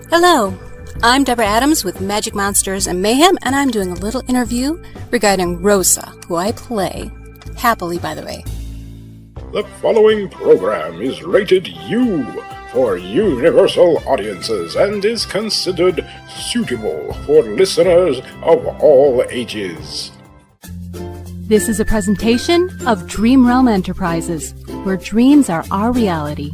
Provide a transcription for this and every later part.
Hello, I'm Deborah Adams with Magic Monsters and Mayhem, and I'm doing a little interview regarding Rosa, who I play. Happily, by the way. The following program is rated U for universal audiences and is considered suitable for listeners of all ages. This is a presentation of Dream Realm Enterprises, where dreams are our reality.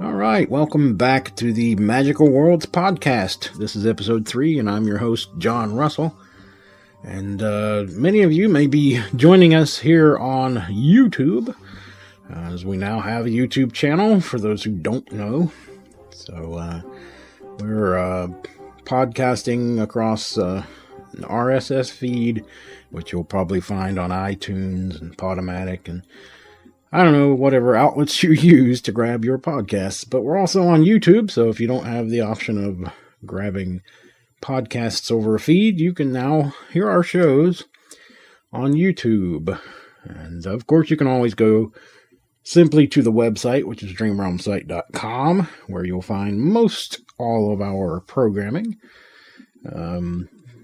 Alright, welcome back to the Magical Worlds podcast. This is episode 3, and I'm your host, John Russell. And many of you may be joining us here on YouTube, as we now have a YouTube channel, for those who don't know. So, we're podcasting across an RSS feed, which you'll probably find on iTunes and Podomatic and I don't know, whatever outlets you use to grab your podcasts. But we're also on YouTube, so if you don't have the option of grabbing podcasts over a feed, you can now hear our shows on YouTube. And of course, you can always go simply to the website, which is dreamrealmsite.com, where you'll find most all of our programming.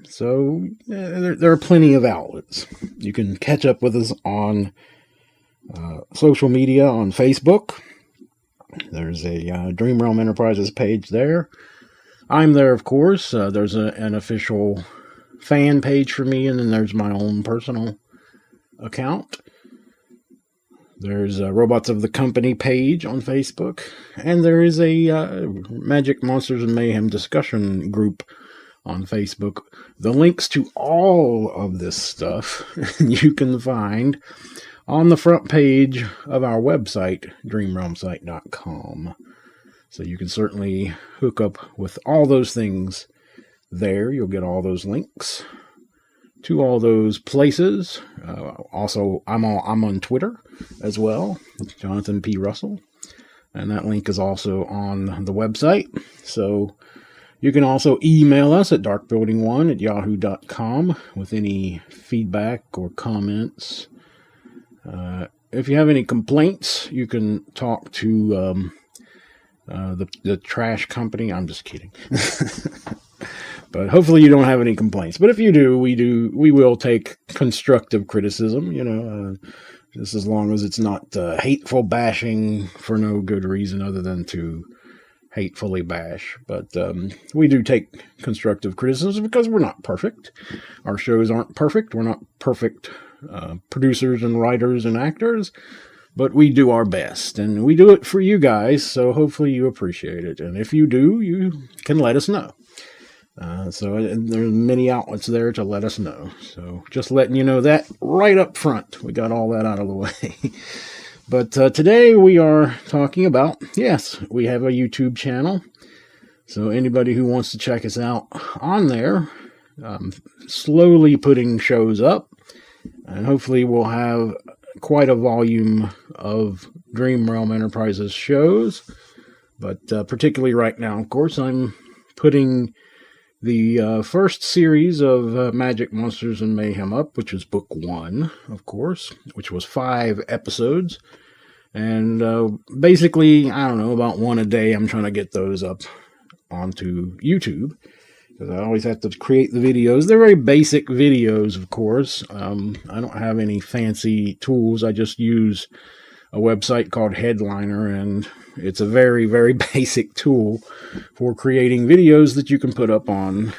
So there are plenty of outlets. You can catch up with us on social media on Facebook. There's a Dream Realm Enterprises page there. I'm there, of course. There's an official fan page for me, and then there's my own personal account. There's a Robots of the Company page on Facebook, and there is a Magic Monsters and Mayhem discussion group on Facebook. The links to all of this stuff you can find on the front page of our website, dreamrealmsite.com. So you can certainly hook up with all those things there. You'll get all those links to all those places. Also, I'm on Twitter as well, Jonathan P. Russell. And that link is also on the website. So you can also email us at darkbuilding1@yahoo.com with any feedback or comments. If you have any complaints, you can talk to the trash company. I'm just kidding. But hopefully you don't have any complaints. But if you do, we will take constructive criticism, just as long as it's not hateful bashing for no good reason other than to hatefully bash. But we do take constructive criticism because we're not perfect. Our shows aren't perfect. We're not perfect producers and writers and actors, but we do our best, and we do it for you guys, so hopefully you appreciate it. And if you do, you can let us know. So there's many outlets there to let us know. So just letting you know that right up front. We got all that out of the way. But today we are talking about, yes, we have a YouTube channel. So anybody who wants to check us out on there, slowly putting shows up. And hopefully we'll have quite a volume of Dream Realm Enterprises shows. But particularly right now, of course, I'm putting the first series of Magic Monsters and Mayhem up, which is book 1, of course, which was 5 episodes. And basically, I don't know, about one a day, I'm trying to get those up onto YouTube. Because I always have to create the videos. They're very basic videos, of course. I don't have any fancy tools. I just use a website called Headliner, and it's a very, very basic tool for creating videos that you can put up on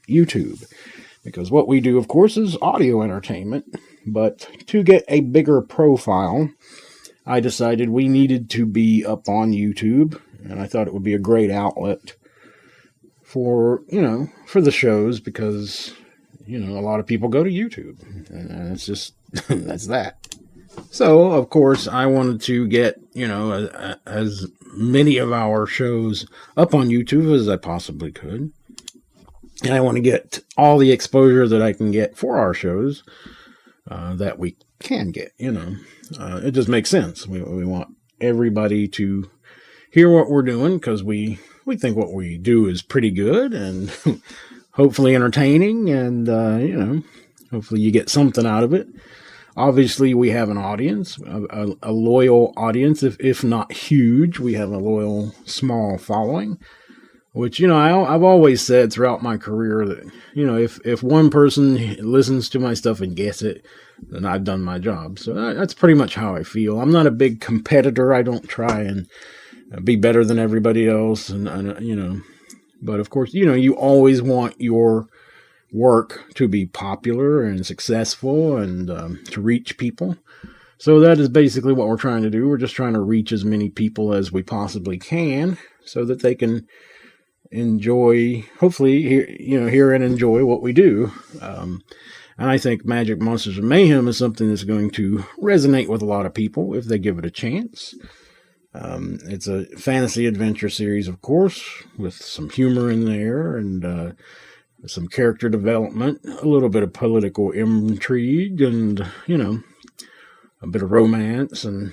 YouTube. Because what we do, of course, is audio entertainment. But to get a bigger profile, I decided we needed to be up on YouTube, and I thought it would be a great outlet for the shows, because, a lot of people go to YouTube, and it's just, that's that. So, of course, I wanted to get, as many of our shows up on YouTube as I possibly could. And I want to get all the exposure that I can get for our shows, that we can get, It just makes sense. We want everybody to hear what we're doing, because we think what we do is pretty good, and hopefully entertaining, and, hopefully you get something out of it. Obviously, we have an audience, a loyal audience, if not huge. We have a loyal, small following, which, I've always said throughout my career that, if one person listens to my stuff and gets it, then I've done my job. So that's pretty much how I feel. I'm not a big competitor. I don't try and be better than everybody else, and but of course, you always want your work to be popular and successful and to reach people. So that is basically what we're trying to do. We're just trying to reach as many people as we possibly can so that they can enjoy, hopefully, hear and enjoy what we do. And I think Magic, Monsters, and Mayhem is something that's going to resonate with a lot of people if they give it a chance. It's a fantasy adventure series, of course, with some humor in there and some character development, a little bit of political intrigue, and, a bit of romance, and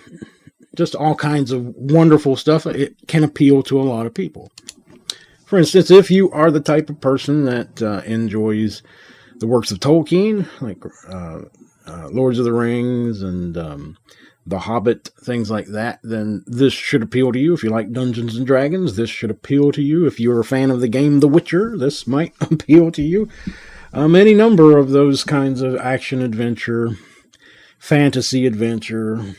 just all kinds of wonderful stuff. It can appeal to a lot of people. For instance, if you are the type of person that enjoys the works of Tolkien, like Lords of the Rings and The Hobbit, things like that, then this should appeal to you. If you like Dungeons and Dragons, this should appeal to you. If you're a fan of the game The Witcher, this might appeal to you. Any number of those kinds of action-adventure, fantasy-adventure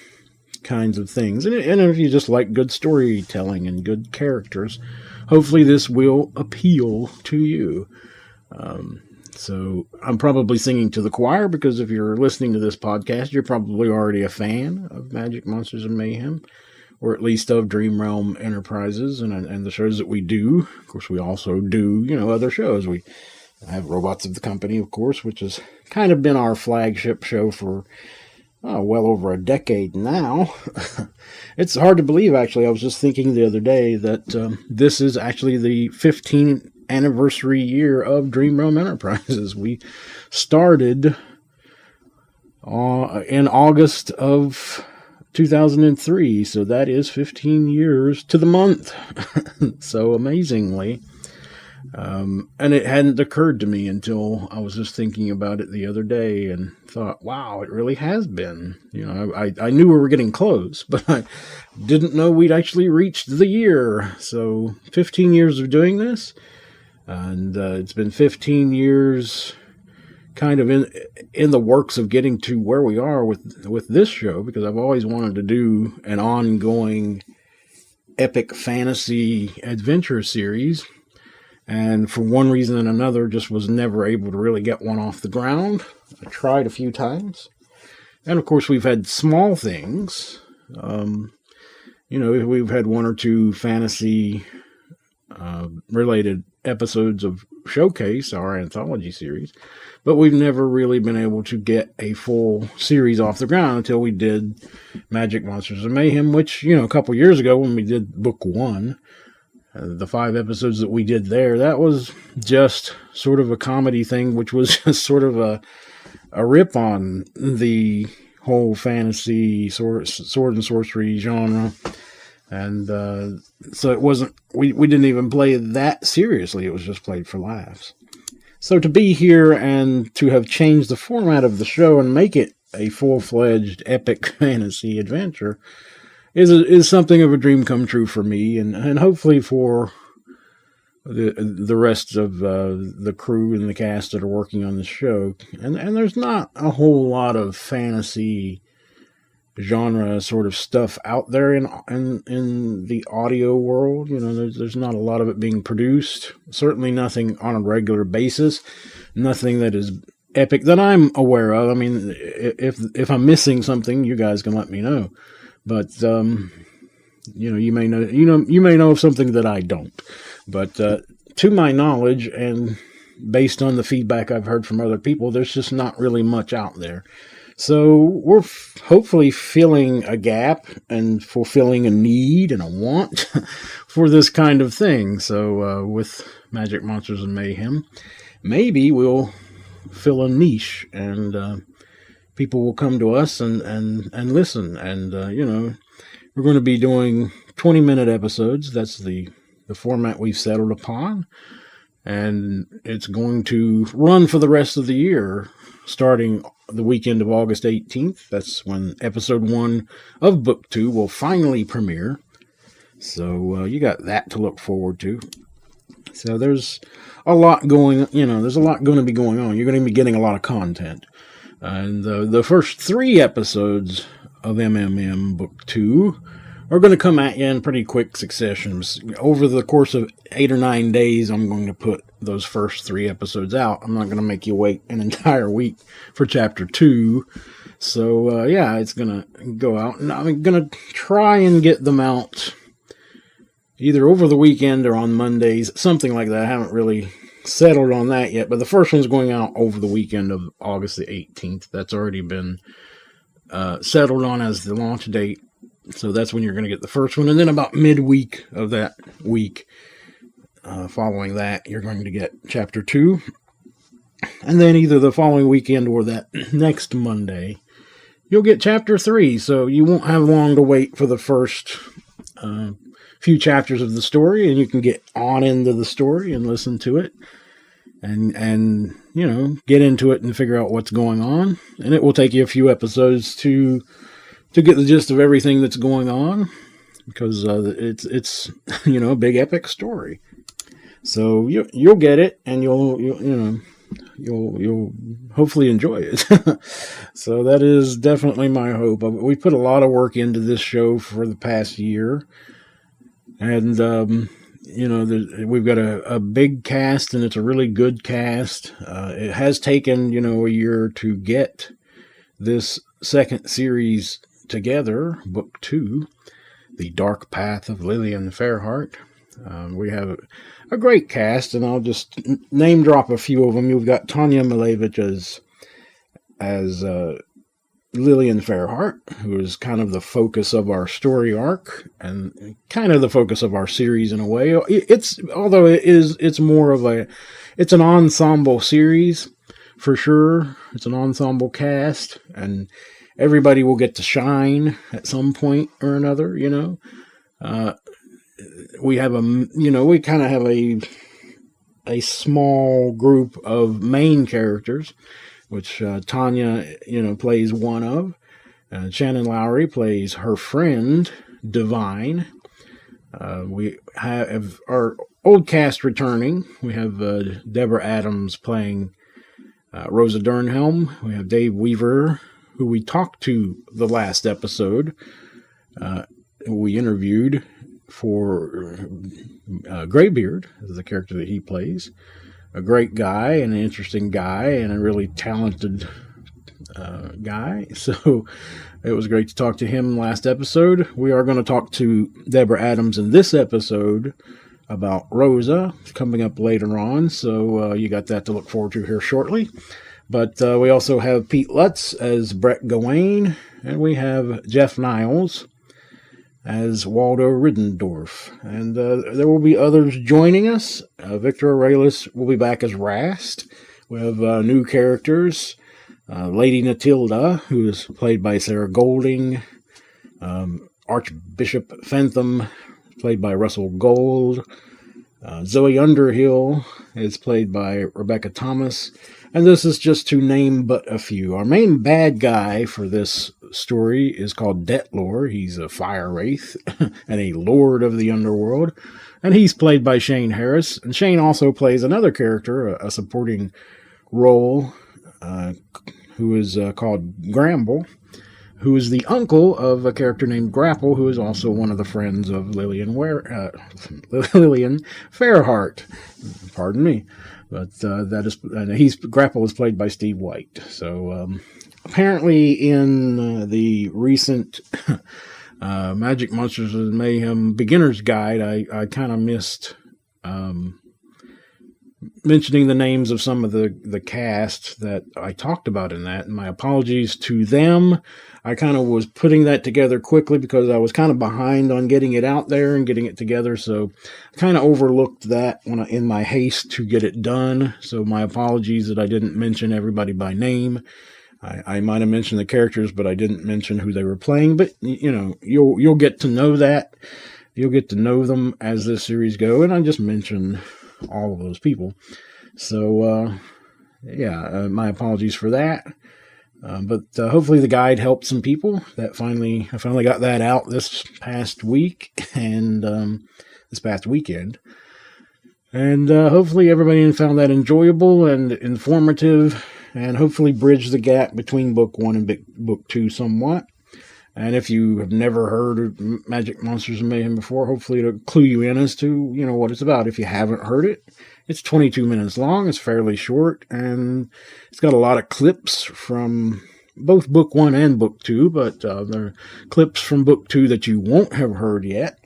kinds of things. And if you just like good storytelling and good characters, hopefully this will appeal to you. So I'm probably singing to the choir, because if you're listening to this podcast, you're probably already a fan of Magic, Monsters, and Mayhem, or at least of Dream Realm Enterprises and the shows that we do. Of course, we also do, other shows. We have Robots of the Company, of course, which has kind of been our flagship show for well over a decade now. It's hard to believe, actually. I was just thinking the other day that this is actually the 15th anniversary year of Dream Realm Enterprises. We started in August of 2003, so that is 15 years to the month. So amazingly. And it hadn't occurred to me until I was just thinking about it the other day and thought, wow, it really has been. I knew we were getting close, but I didn't know we'd actually reached the year. So 15 years of doing this. And it's been 15 years kind of in the works of getting to where we are with this show, because I've always wanted to do an ongoing epic fantasy adventure series. And for one reason and another, just was never able to really get one off the ground. I tried a few times. And of course, we've had small things. We've had one or two fantasy related episodes of Showcase, our anthology series, but we've never really been able to get a full series off the ground until we did Magic, Monsters, and Mayhem, which, a couple years ago when we did book 1, the 5 episodes that we did there, that was just sort of a comedy thing, which was just sort of a rip on the whole fantasy sword and sorcery genre. And so it wasn't, we didn't even play that seriously. It was just played for laughs. So to be here and to have changed the format of the show and make it a full-fledged epic fantasy adventure is something of a dream come true for me, and hopefully for the rest of the crew and the cast that are working on the show. And there's not a whole lot of fantasy genre sort of stuff out there in the audio world. There's not a lot of it being produced. Certainly nothing on a regular basis. Nothing that is epic that I'm aware of. I mean, if I'm missing something, you guys can let me know. But you may know of something that I don't. But to my knowledge, and based on the feedback I've heard from other people, there's just not really much out there. So we're hopefully filling a gap and fulfilling a need and a want for this kind of thing. So with Magic, Monsters, and Mayhem, maybe we'll fill a niche, and people will come to us and listen. And, we're going to be doing 20-minute episodes. That's the format we've settled upon. and it's going to run for the rest of the year, starting the weekend of August 18th. That's when episode 1 of book 2 will finally premiere. So you got that to look forward to. So there's a lot going, there's a lot going to be going on. You're going to be getting a lot of content. And the first 3 episodes of MMM Book 2 are going to come at you in pretty quick successions. Over the course of 8 or 9 days, I'm going to put those first 3 episodes out. I'm not going to make you wait an entire week for Chapter 2. So, it's going to go out. And I'm going to try and get them out either over the weekend or on Mondays, something like that. I haven't really settled on that yet, but the first one's going out over the weekend of August the 18th. That's already been settled on as the launch date. So that's when you're going to get the first one. And then about midweek of that week, following that, you're going to get Chapter 2. And then either the following weekend or that next Monday, you'll get Chapter 3. So you won't have long to wait for the first few chapters of the story, and you can get on into the story and listen to it and get into it and figure out what's going on. And it will take you a few episodes to get the gist of everything that's going on, because it's a big epic story. So you'll get it, and you'll hopefully enjoy it. So that is definitely my hope. We put a lot of work into this show for the past year. And, we've got a big cast, and it's a really good cast. It has taken, a year to get this second series together, book 2, The Dark Path of Lillian Fairheart. We have a great cast, and I'll just name drop a few of them. You've got Tanya Malevich as Lillian Fairheart, who is kind of the focus of our story arc and kind of the focus of our series in a way. It's more of it's an ensemble series for sure. It's an ensemble cast, and everybody will get to shine at some point or another. We have we kind of have a small group of main characters, which Tanya, plays one of. Shannon Lowry plays her friend, Divine. We have our old cast returning. We have Deborah Adams playing Rosa Dernhelm. We have Dave Weaver, who we talked to the last episode. We interviewed for Graybeard, the character that he plays. A great guy, and an interesting guy, and a really talented guy. So it was great to talk to him last episode. We are going to talk to Deborah Adams in this episode about Rosa, coming up later on. So you got that to look forward to here shortly. But we also have Pete Lutz as Brett Gawain, and we have Jeff Niles as Waldo Riddendorf. And there will be others joining us. Victor Aurelius will be back as Rast. We have new characters. Lady Natilda, who is played by Sarah Golding. Archbishop Fentham, played by Russell Gold. Zoe Underhill is played by Rebecca Thomas. And this is just to name but a few. Our main bad guy for this story is called Detlor. He's a fire wraith and a lord of the underworld. And he's played by Shane Harris. And Shane also plays another character, a supporting role, who is called Gramble, who is the uncle of a character named Grapple, who is also one of the friends of Lillian Fairheart. Pardon me. But Grapple is played by Steve White. So apparently in the recent Magic Monsters and Mayhem Beginner's Guide, I kind of missed mentioning the names of some of the cast that I talked about in that. And my apologies to them. I kind of was putting that together quickly because I was kind of behind on getting it out there and getting it together. So I kind of overlooked that in my haste to get it done. So my apologies that I didn't mention everybody by name. I might have mentioned the characters, but I didn't mention who they were playing. But, you'll get to know that. You'll get to know them as this series goes. And I just mentioned all of those people. So, my apologies for that. But hopefully the guide helped some people. I finally got that out this past week and this past weekend. And hopefully everybody found that enjoyable and informative, and hopefully bridge the gap between book 1 and book 2 somewhat. And if you have never heard of Magic Monsters and Mayhem before, hopefully it'll clue you in as to, what it's about. If you haven't heard it, it's 22 minutes long. It's fairly short, and it's got a lot of clips from both book 1 and book 2, but there are clips from book 2 that you won't have heard yet.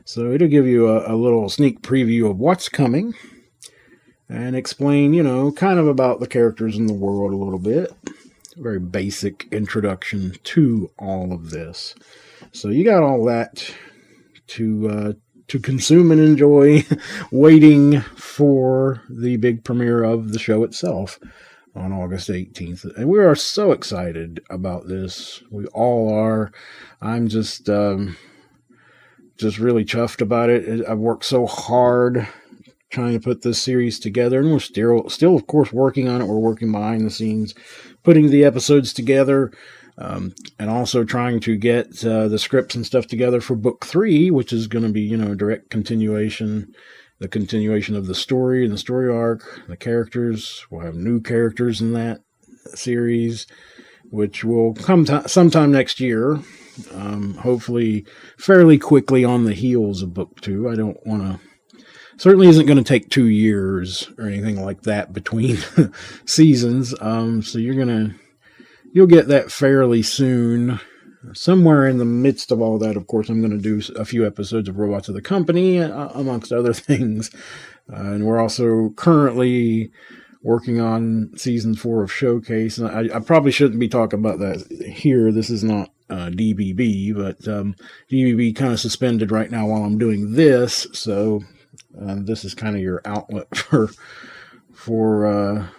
So it'll give you a little sneak preview of what's coming and explain, kind of about the characters in the world a little bit. Very basic introduction to all of this. So you got all that to consume and enjoy, waiting for the big premiere of the show itself on August 18th. And we are so excited about this. We all are. I'm just really chuffed about it. I've worked so hard trying to put this series together, and we're still of course working on it. We're working behind the scenes, putting the episodes together, and also trying to get the scripts and stuff together for book 3, which is going to be, a direct continuation, the continuation of the story and the story arc, the characters. We'll have new characters in that series, which will come sometime next year, hopefully fairly quickly on the heels of book 2. I don't want to, certainly isn't going to take 2 years or anything like that between seasons. So you'll get that fairly soon. Somewhere in the midst of all that, of course, I'm going to do a few episodes of Robots of the Company, amongst other things. And we're also currently working on season 4 of Showcase. And I probably shouldn't be talking about that here. This is not DBB, but DBB kind of suspended right now while I'm doing this. So this is kind of your outlet for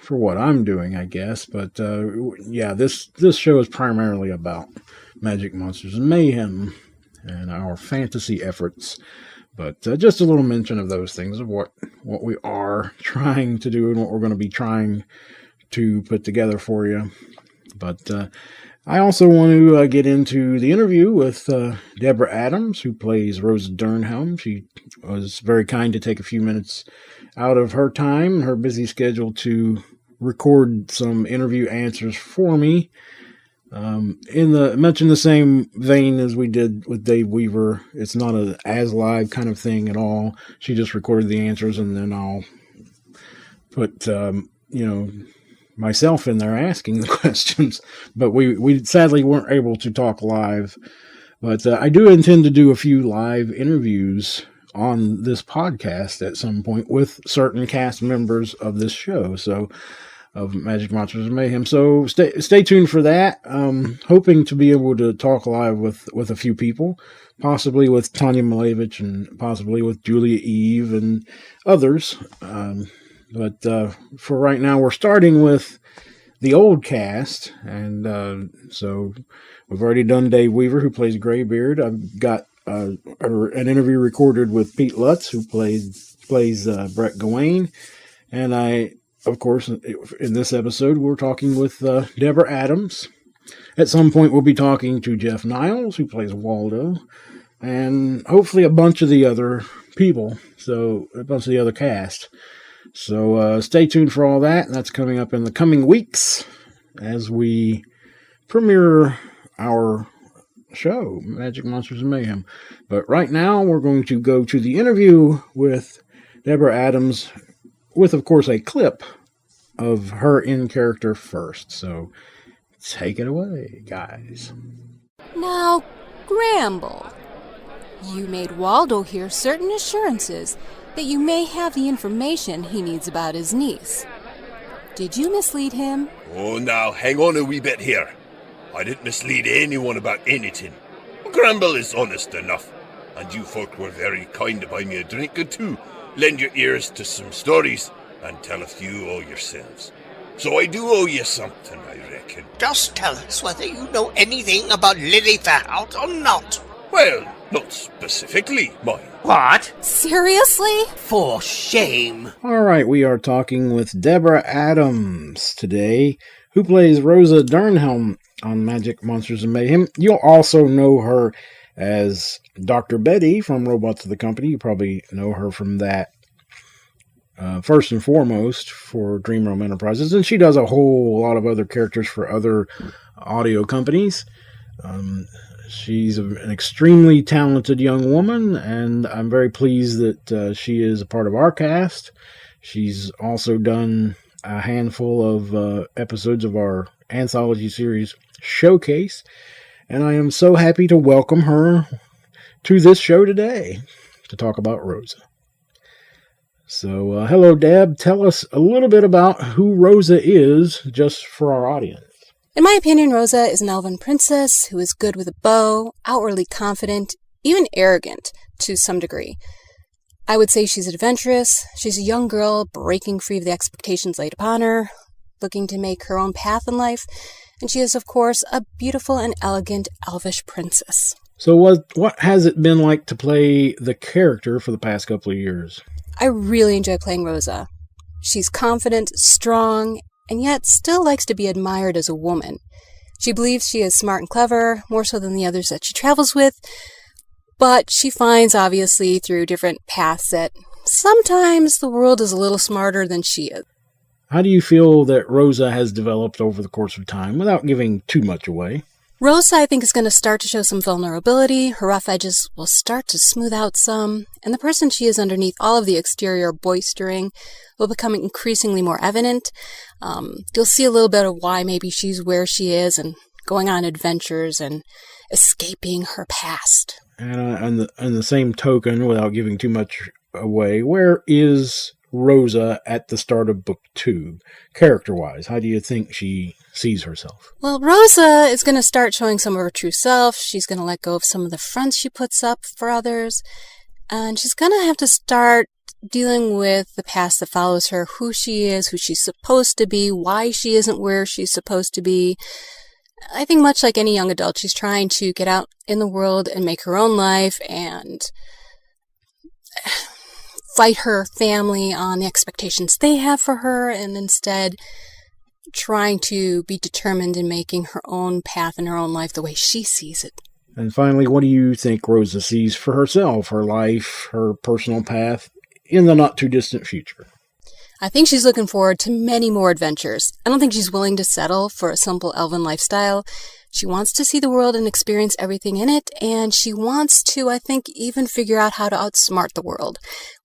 what I'm doing, I guess. But this show is primarily about Magic Monsters and Mayhem and our fantasy efforts. But just a little mention of those things, of what we are trying to do and what we're going to be trying to put together for you. But I also want to get into the interview with Deborah Adams, who plays Rosa Dernhelm. She was very kind to take a few minutes out of her time, her busy schedule, to record some interview answers for me. Much in the same vein as we did with Dave Weaver. It's not a as live kind of thing at all. She just recorded the answers, and then I'll put, myself in there asking the questions. But we sadly weren't able to talk live. But I do intend to do a few live interviews on this podcast at some point with certain cast members of this show. So, of Magic Monsters and Mayhem. So stay tuned for that. Hoping to be able to talk live with a few people, possibly with Tanya Malevich and possibly with Julia Eve and others. But for right now, we're starting with the old cast. And so we've already done Dave Weaver, who plays Greybeard. I've got an interview recorded with Pete Lutz, who plays Brett Gawain. And of course, in this episode, we're talking with Deborah Adams. At some point, we'll be talking to Jeff Niles, who plays Waldo, and hopefully a bunch of the other people, so a bunch of the other cast. So stay tuned for all that. That's coming up in the coming weeks as we premiere our show, Magic Monsters and Mayhem. But right now, we're going to go to the interview with Deborah Adams, with, of course, a clip of her in character first. So take it away, guys. Now, Gramble, you made Waldo hear certain assurances that you may have the information he needs about his niece. Did you mislead him? Oh, now, hang on a wee bit here. I didn't mislead anyone about anything. Gramble is honest enough, and you folk were very kind to buy me a drink or two, lend your ears to some stories, and tell a few all yourselves. So I do owe you something, I reckon. Just tell us whether you know anything about Lily Fairhouse or not. Well, not specifically mine. What? Seriously? For shame. All right, we are talking with Deborah Adams today, who plays Rosa Dernhelm on Magic Monsters and Mayhem. You'll also know her as Dr. Betty from Robots of the Company. You probably know her from that first and foremost for Dream Realm Enterprises, and she does a whole lot of other characters for other audio companies. She's an extremely talented young woman, and I'm very pleased that she is a part of our cast. She's also done a handful of episodes of our anthology series Showcase, and I am so happy to welcome her to this show today to talk about Rosa. So, hello, Deb. Tell us a little bit about who Rosa is, just for our audience. In my opinion, Rosa is an elven princess who is good with a bow, outwardly confident, even arrogant to some degree. I would say she's adventurous. She's a young girl breaking free of the expectations laid upon her, looking to make her own path in life, and she is, of course, a beautiful and elegant elvish princess. So what has it been like to play the character for the past couple of years? I really enjoy playing Rosa. She's confident, strong, and yet still likes to be admired as a woman. She believes she is smart and clever, more so than the others that she travels with, but she finds, obviously, through different paths that sometimes the world is a little smarter than she is. How do you feel that Rosa has developed over the course of time, without giving too much away? Rosa, I think, is going to start to show some vulnerability. Her rough edges will start to smooth out some, and the person she is underneath all of the exterior boistering will become increasingly more evident. You'll see a little bit of why maybe she's where she is and going on adventures and escaping her past. And on the same token, without giving too much away, where is Rosa at the start of book 2, character-wise? How do you think she sees herself? Well, Rosa is going to start showing some of her true self. She's going to let go of some of the fronts she puts up for others. And she's going to have to start dealing with the past that follows her, who she is, who she's supposed to be, why she isn't where she's supposed to be. I think much like any young adult, she's trying to get out in the world and make her own life and fight her family on the expectations they have for her, and instead trying to be determined in making her own path in her own life the way she sees it. And finally, what do you think Rosa sees for herself, her life, her personal path in the not-too-distant future? I think she's looking forward to many more adventures. I don't think she's willing to settle for a simple elven lifestyle. She wants to see the world and experience everything in it, and she wants to, I think, even figure out how to outsmart the world.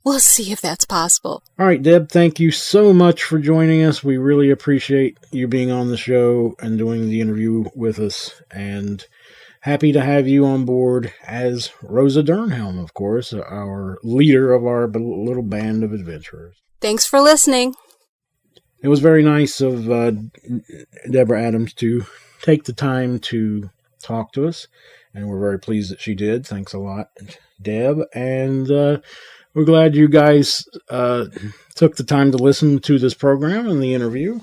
We'll see if that's possible. All right, Deb, thank you so much for joining us. We really appreciate you being on the show and doing the interview with us, and happy to have you on board as Rosa Dernhelm, of course, our leader of our little band of adventurers. Thanks for listening. It was very nice of Deborah Adams to take the time to talk to us, and we're very pleased that she did. Thanks a lot, Deb, and we're glad you guys took the time to listen to this program and the interview,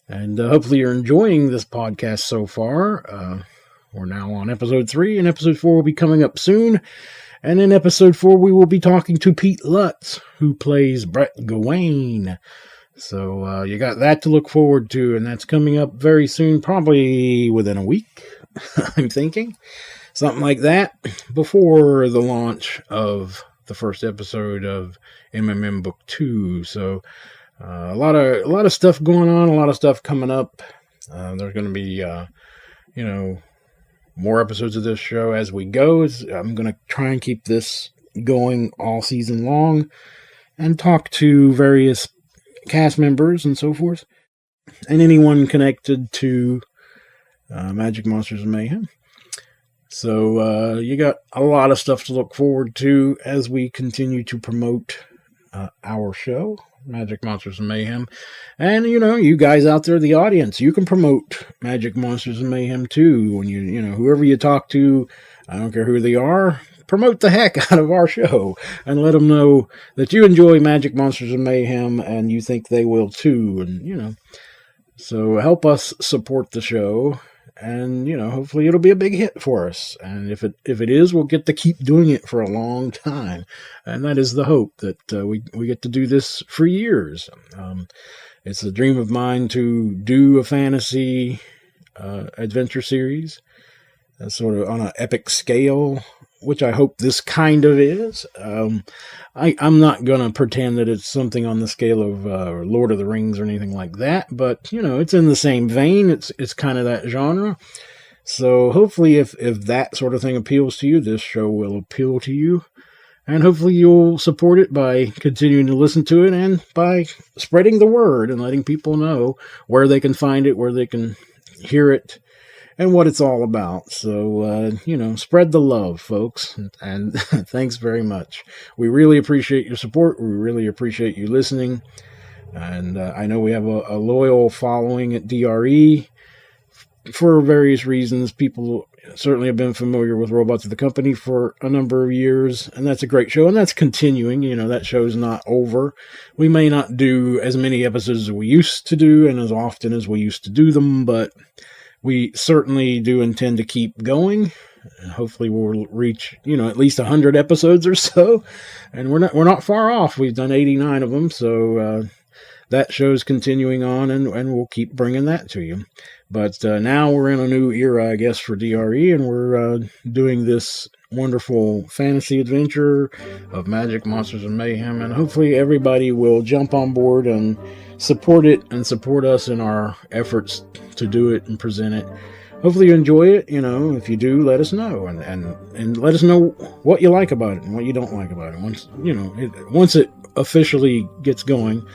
and hopefully you're enjoying this podcast so far. We're now on episode 3, and episode 4 will be coming up soon. And in episode 4, we will be talking to Pete Lutz, who plays Brett Gawain. So you got that to look forward to, and that's coming up very soon, probably within a week, I'm thinking. Something like that, before the launch of the first episode of MMM Book 2. So a lot of stuff going on, a lot of stuff coming up. There's going to be, more episodes of this show as we go. I'm going to try and keep this going all season long and talk to various cast members and so forth, and anyone connected to Magic Monsters and Mayhem. So you got a lot of stuff to look forward to as we continue to promote our show, Magic Monsters and Mayhem. And, you guys out there, the audience, you can promote Magic Monsters and Mayhem too. When whoever you talk to, I don't care who they are, promote the heck out of our show and let them know that you enjoy Magic Monsters and Mayhem and you think they will too. And, so help us support the show and hopefully it'll be a big hit for us. And if it is, we'll get to keep doing it for a long time, and that is the hope, that we get to do this for years. It's a dream of mine to do a fantasy adventure series, sort of on an epic scale, which I hope this kind of is. I'm not going to pretend that it's something on the scale of Lord of the Rings or anything like that, but, it's in the same vein. It's kind of that genre. So hopefully if that sort of thing appeals to you, this show will appeal to you. And hopefully you'll support it by continuing to listen to it and by spreading the word and letting people know where they can find it, where they can hear it, and what it's all about. So, spread the love, folks. And thanks very much. We really appreciate your support. We really appreciate you listening. And I know we have a loyal following at DRE for various reasons. People certainly have been familiar with Robots of the Company for a number of years, and that's a great show, and that's continuing. That show's not over. We may not do as many episodes as we used to do and as often as we used to do them, but we certainly do intend to keep going, and hopefully we'll reach, at least 100 episodes or so, and we're not far off. We've done 89 of them, so that show's continuing on, and we'll keep bringing that to you. But now we're in a new era, I guess, for DRE, and we're doing this wonderful fantasy adventure of magic, monsters, and mayhem, and hopefully everybody will jump on board and support it and support us in our efforts to do it and present it. Hopefully you enjoy it. If you do, let us know, and let us know what you like about it and what you don't like about it. Once it officially gets going.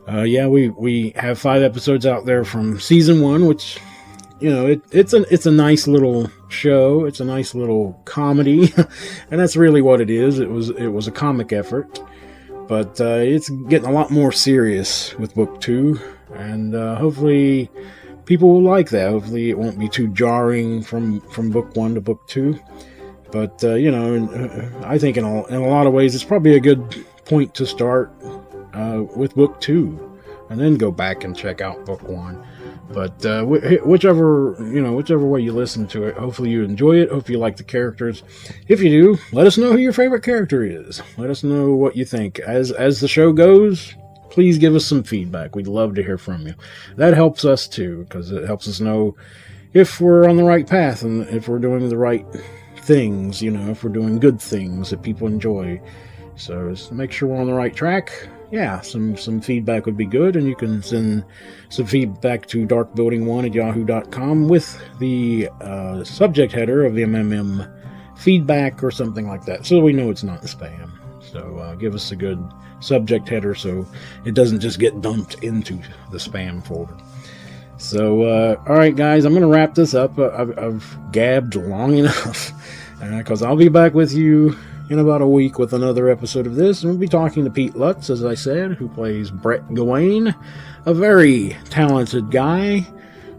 We have 5 episodes out there from season 1, which, it's a nice little show. It's a nice little comedy, and that's really what it is. It was a comic effort, but it's getting a lot more serious with book 2, and hopefully people will like that. Hopefully it won't be too jarring from book 1 to book 2. But I think in a lot of ways it's probably a good point to start with book 2, and then go back and check out book 1. But whichever way you listen to it, hopefully you enjoy it. Hope you like the characters. If you do, let us know who your favorite character is. Let us know what you think. As the show goes, please give us some feedback. We'd love to hear from you. That helps us too, because it helps us know if we're on the right path and if we're doing the right things, if we're doing good things that people enjoy. So just make sure we're on the right track. Yeah, some feedback would be good, and you can send some feedback to darkbuilding1@yahoo.com with the subject header of MMM feedback or something like that, so we know it's not spam. So give us a good subject header so it doesn't just get dumped into the spam folder. So, all right, guys, I'm going to wrap this up. I've gabbed long enough, because I'll be back with you in about a week with another episode of this, and we'll be talking to Pete Lutz, as I said, who plays Brett Gawain, a very talented guy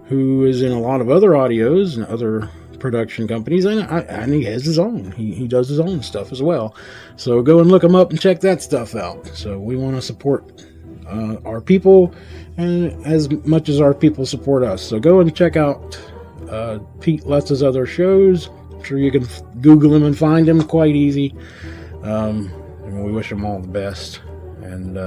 who is in a lot of other audios and other production companies, and he has his own. He does his own stuff as well. So go and look him up and check that stuff out. So we want to support our people, and as much as our people support us. So go and check out Pete Lutz's other shows. Sure you can Google him and find him quite easy. And we wish him all the best, and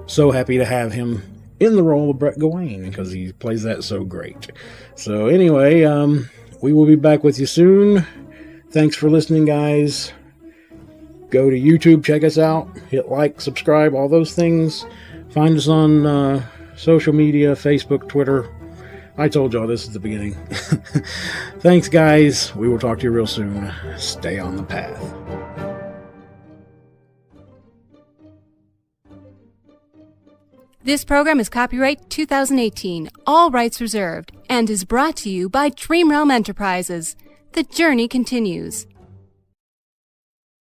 so happy to have him in the role of Brett Gawain, because he plays that so great. So anyway, we will be back with you soon. Thanks for listening, guys. Go to YouTube, check us out, hit like, subscribe, all those things. Find us on social media, Facebook, Twitter. I told y'all this at the beginning. Thanks, guys. We will talk to you real soon. Stay on the path. This program is copyright 2018, all rights reserved, and is brought to you by Dream Realm Enterprises. The journey continues.